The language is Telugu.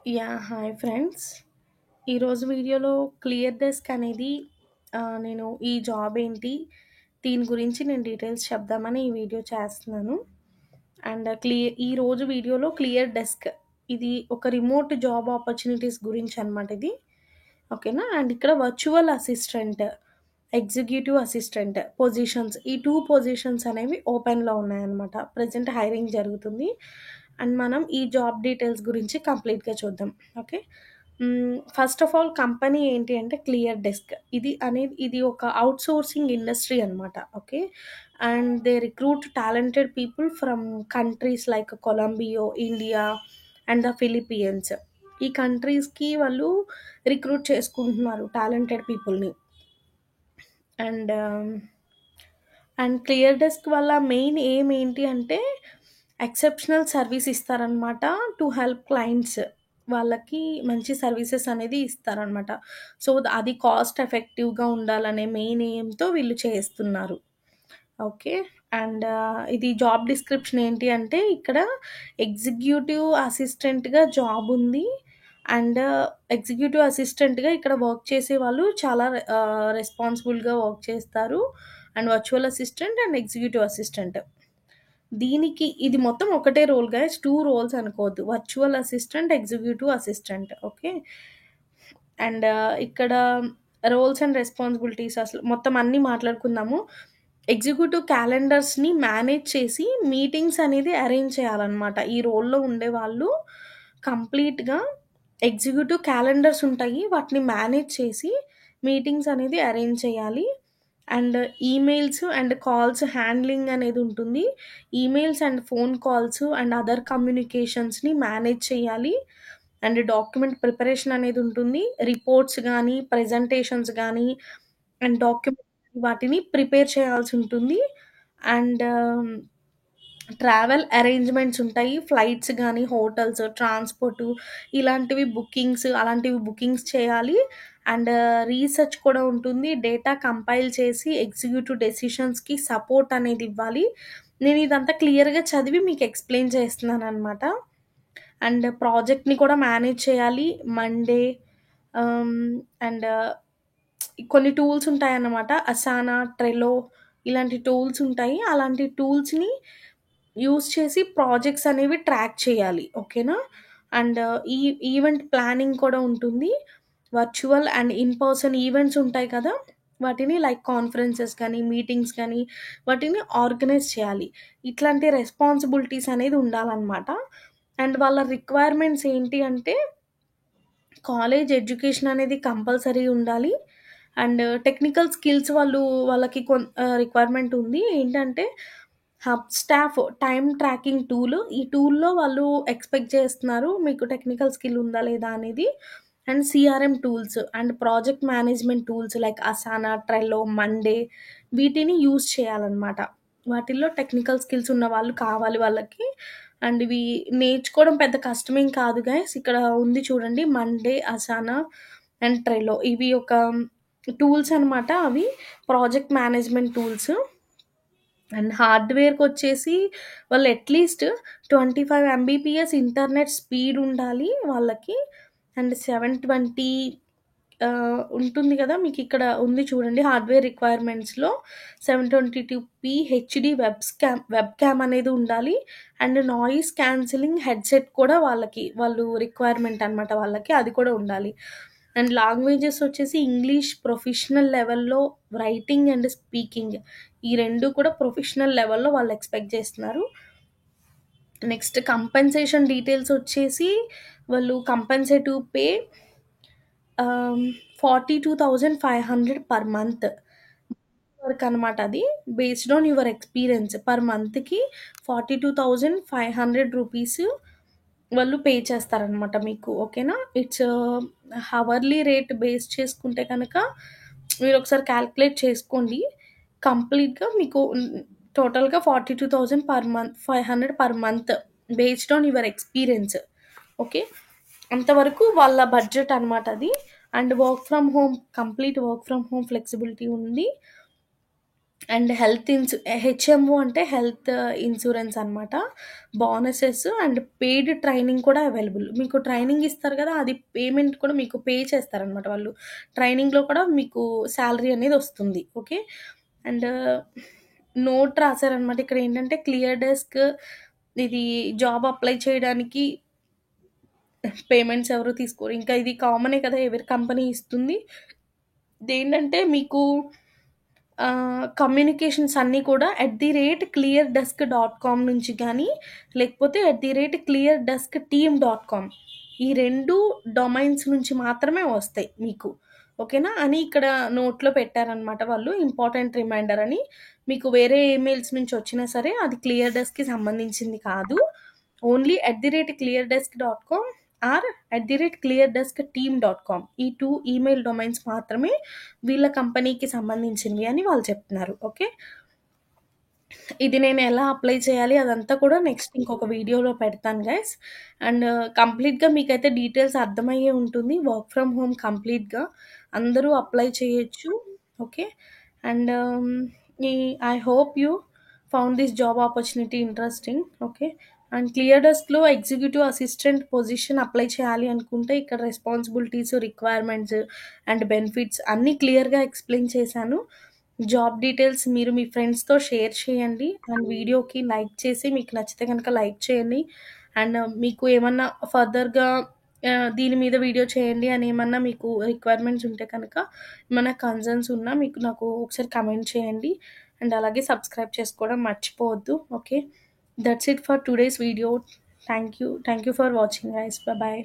Hi friends. ఈరోజు వీడియోలో క్లియర్ డెస్క్ అనేది నేను ఈ జాబ్ ఏంటి, దీని గురించి నేను డీటెయిల్స్ చెప్దామని ఈ వీడియో చేస్తున్నాను. అండ్ ఈరోజు వీడియోలో క్లియర్ డెస్క్ ఇది ఒక రిమోట్ జాబ్ ఆపర్చునిటీస్ గురించి అనమాట ఇది. ఓకేనా? అండ్ ఇక్కడ virtual assistant, executive assistant positions, ఈ 2 పొజిషన్స్ అనేవి ఓపెన్‌లో ఉన్నాయన్నమాట. ప్రెజెంట్ హైరింగ్ జరుగుతుంది. అండ్ మనం ఈ జాబ్ డీటెయిల్స్ గురించి కంప్లీట్‌గా చూద్దాం. Okay. First of all company ఏంటి అంటే క్లియర్ డెస్క్. ఇది ఒక ఔట్‌సోర్సింగ్ ఇండస్ట్రీ అనమాట. Okay. And they recruit talented people from countries like కొలంబియో, India and the Philippians. ఈ కంట్రీస్‌కి వాళ్ళు రిక్రూట్ చేసుకుంటున్నారు టాలెంటెడ్ పీపుల్‌ని. అండ్ క్లియర్ డెస్క్ వల్ల మెయిన్ ఎయిమ్ ఏంటి అంటే ఎక్సెప్షనల్ సర్వీస్ ఇస్తారనమాట. To help clients. వాళ్ళకి మంచి సర్వీసెస్ అనేది ఇస్తారనమాట. సో, అది కాస్ట్ ఎఫెక్టివ్‌గా ఉండాలనే మెయిన్ ఎయిమ్‌తో వీళ్ళు చేస్తున్నారు. ఓకే. అండ్ ఇది జాబ్ డిస్క్రిప్షన్ ఏంటి అంటే ఇక్కడ ఎగ్జిక్యూటివ్ అసిస్టెంట్‌గా జాబ్ ఉంది. అండ్ ఎగ్జిక్యూటివ్ అసిస్టెంట్‌గా ఇక్కడ వర్క్ చేసే వాళ్ళు చాలా రెస్పాన్సిబుల్‌గా వర్క్ చేస్తారు. And virtual assistant and executive assistant. దీనికి ఇది మొత్తం ఒకటే రోల్ గైస్. 2 రోల్స్ అనుకోవద్దు. Virtual assistant, executive assistant. Okay. And ఇక్కడ రోల్స్ అండ్ రెస్పాన్సిబిలిటీస్ అసలు మొత్తం అన్నీ మాట్లాడుకుందాము. ఎగ్జిక్యూటివ్ క్యాలెండర్స్‌ని మేనేజ్ చేసి మీటింగ్స్ అనేది అరేంజ్ చేయాలనమాట. ఈ రోల్‌లో ఉండేవాళ్ళు కంప్లీట్‌గా ఎగ్జిక్యూటివ్ క్యాలెండర్స్ ఉంటాయి. వాటిని మేనేజ్ చేసి మీటింగ్స్ అనేది అరేంజ్ చేయాలి. And emails and calls handling అనేది ఉంటుంది. Emails and phone calls and other కమ్యూనికేషన్స్‌ని మేనేజ్ చేయాలి. అండ్ డాక్యుమెంట్ ప్రిపరేషన్ అనేది ఉంటుంది. రిపోర్ట్స్ గానీ, ప్రెజెంటేషన్స్ గానీ అండ్ వాటిని ప్రిపేర్ చేయాల్సి ఉంటుంది. అండ్ ట్రావెల్ అరేంజ్‌మెంట్స్ ఉంటాయి. ఫ్లైట్స్ గానీ, హోటల్స్, ట్రాన్స్‌పోర్టు అలాంటివి బుకింగ్స్ చేయాలి. అండ్ రీసెర్చ్ కూడా ఉంటుంది. డేటా కంపైల్ చేసి ఎగ్జిక్యూటివ్ డెసిషన్స్‌కి సపోర్ట్ అనేది ఇవ్వాలి. నేను ఇదంతా క్లియర్‌గా చదివి మీకు ఎక్స్‌ప్లెయిన్ చేస్తున్నాననమాట. అండ్ ప్రాజెక్ట్‌ని కూడా మేనేజ్ చేయాలి. మండే ఆహ్, అండ్ కొన్ని టూల్స్ ఉంటాయన్నమాట. అసానా, ట్రెలో ఇలాంటి టూల్స్ ఉంటాయి. అలాంటి టూల్స్‌ని యూజ్ చేసి ప్రాజెక్ట్స్ అనేవి ట్రాక్ చేయాలి. ఓకేనా? అండ్ ఈ ఈవెంట్ ప్లానింగ్ కూడా ఉంటుంది. Virtual and in person events ఉంటాయి కదా! వాటిని లైక్ కాన్ఫరెన్సెస్ కానీ, మీటింగ్స్ కానీ వాటిని ఆర్గనైజ్ చేయాలి. ఇట్లాంటి రెస్పాన్సిబిలిటీస్ అనేది ఉండాలనమాట. అండ్ వాళ్ళ రిక్వైర్మెంట్స్ ఏంటి అంటే కాలేజ్ ఎడ్యుకేషన్ అనేది కంపల్సరీ ఉండాలి. అండ్ టెక్నికల్ స్కిల్స్ వాళ్ళకి రిక్వైర్మెంట్ ఉంది. ఏంటంటే hub staff time tracking tool. ఈ టూల్‌లో వాళ్ళు ఎక్స్‌పెక్ట్ చేస్తున్నారు మీకు టెక్నికల్ స్కిల్ ఉందా లేదా అనేది. And CRM tools and project management tools like Asana, Trello, Monday వీటిని యూజ్ చేయాలనమాట. వాటిల్లో టెక్నికల్ స్కిల్స్ ఉన్న వాళ్ళు కావాలి వాళ్ళకి. అండ్ ఇవి నేర్చుకోవడం పెద్ద కష్టమేం కాదు గైస్. ఇక్కడ ఉంది చూడండి మండే, అసానా అండ్ ట్రెలో. ఇవి ఒక టూల్స్ అనమాట. అవి ప్రాజెక్ట్ మేనేజ్‌మెంట్ టూల్స్. అండ్ హార్డ్‌వేర్‌కొచ్చేసి వాళ్ళు అట్‌లీస్ట్ 25 ఎంబీపీఎస్ ఇంటర్నెట్ స్పీడ్ ఉండాలి వాళ్ళకి. అండ్ 720 ఉంటుంది కదా! మీకిక్కడ ఉంది చూడండి హార్డ్‌వేర్ రిక్వైర్మెంట్స్‌లో 722పీ హెచ్‌డీ వెబ్ క్యామ్ అనేది ఉండాలి. అండ్ నాయిస్ క్యాన్సెలింగ్ హెడ్‌సెట్ కూడా వాళ్ళు రిక్వైర్మెంట్ అనమాట వాళ్ళకి. అది కూడా ఉండాలి. అండ్ లాంగ్వేజెస్ వచ్చేసి ఇంగ్లీష్ ప్రొఫెషనల్ లెవెల్‌లో రైటింగ్ అండ్ స్పీకింగ్ ఈ 2 కూడా ప్రొఫెషనల్ లెవెల్‌లో వాళ్ళు ఎక్స్‌పెక్ట్ చేస్తున్నారు. నెక్స్ట్ కంపెన్సేషన్ డీటెయిల్స్ వచ్చేసి వాళ్ళు కంపెన్సేటివ్ పే 42,500 పర్ మంత్ వరకనమాట అది. Based on your experience per మంత్‌కి 42,500 రూపీస్ వాళ్ళు పే చేస్తారనమాట మీకు. ఓకేనా? ఇట్స్ హవర్లీ రేట్ బేస్ చేసుకుంటే కనుక మీరొకసారి కాలిక్యులేట్ చేసుకోండి. కంప్లీట్‌గా మీకు టోటల్‌గా 42,000 per month 500 per month based on your experience. Okay. అంతవరకు వాళ్ళ బడ్జెట్ అనమాట అది. And work from home complete work from home flexibility ఉంది. అండ్ హెచ్ఎంఓ అంటే హెల్త్ ఇన్సూరెన్స్ అనమాట. బోనసెస్ అండ్ పెయిడ్ ట్రైనింగ్ కూడా అవైలబుల్. మీకు ట్రైనింగ్ ఇస్తారు కదా! అది పేమెంట్ కూడా మీకు పే చేస్తారనమాట వాళ్ళు. ట్రైనింగ్‌లో కూడా మీకు సాలరీ అనేది వస్తుంది. ఓకే. అండ్ నోట్ రాసారనమాట. ఇక్కడ ఏంటంటే క్లియర్ డెస్క్ ఇది జాబ్ అప్లై చేయడానికి పేమెంట్స్ ఎవరు తీసుకోరు. ఇంకా ఇది కామనే కదా! ఎవరి కంపెనీ ఇస్తుంది. ఇదేంటంటే మీకు కమ్యూనికేషన్స్ అన్నీ కూడా @cleardesk.com నుంచి గానీ, లేకపోతే @cleardeskteam.com ఈ 2 డొమైన్స్ నుంచి మాత్రమే వస్తాయి మీకు. ఓకేనా? అని ఇక్కడ నోట్‌లో పెట్టారనమాట వాళ్ళు. ఇంపార్టెంట్ రిమైండర్ అని. మీకు వేరే ఈమెయిల్స్ నుంచి వచ్చినా సరే అది క్లియర్ డెస్క్‌కి సంబంధించింది కాదు. ఓన్లీ @cleardesk.com ఆర్ @cleardeskteam.com ఈ 2 ఈమెయిల్ డొమైన్స్ మాత్రమే వీళ్ళ కంపెనీకి సంబంధించినవి అని వాళ్ళు చెప్తున్నారు. ఓకే. ఇది నేను ఎలా అప్లై చేయాలి అదంతా కూడా నెక్స్ట్ ఇంకొక వీడియోలో పెడతాను గైస్. అండ్ కంప్లీట్‌గా మీకైతే డీటెయిల్స్ అర్థమయ్యే ఉంటుంది. వర్క్ ఫ్రమ్ హోమ్ కంప్లీట్‌గా అందరూ అప్లై చేయొచ్చు. ఓకే. అండ్ ఈ I hope you found this job opportunity interesting. Okay. And clear డెస్క్‌లో ఎగ్జిక్యూటివ్ అసిస్టెంట్ పొజిషన్ అప్లై చేయాలి అనుకుంటే ఇక్కడ రెస్పాన్సిబిలిటీస్, రిక్వైర్మెంట్స్ అండ్ బెనిఫిట్స్ అన్నీ క్లియర్‌గా ఎక్స్‌ప్లెయిన్ చేశాను. జాబ్ డీటెయిల్స్ మీరు మీ ఫ్రెండ్స్‌తో షేర్ చేయండి. అండ్ వీడియోకి లైక్ చేసి మీకు నచ్చితే గనక లైక్ చేయండి. అండ్ మీకు ఏమన్నా ఫర్దర్‌గా దీని మీద వీడియో చేయండి అని ఏమన్నా మీకు రిక్వైర్మెంట్స్ ఉంటే కనుక, ఏమన్నా కన్సర్న్స్ ఉన్నా మీకు నాకు ఒకసారి కమెంట్ చేయండి. అండ్ అలాగే సబ్స్క్రైబ్ చేసుకోవడం మర్చిపోవద్దు. Okay. That's it for today's video. Thank you. Thank you for watching guys. By.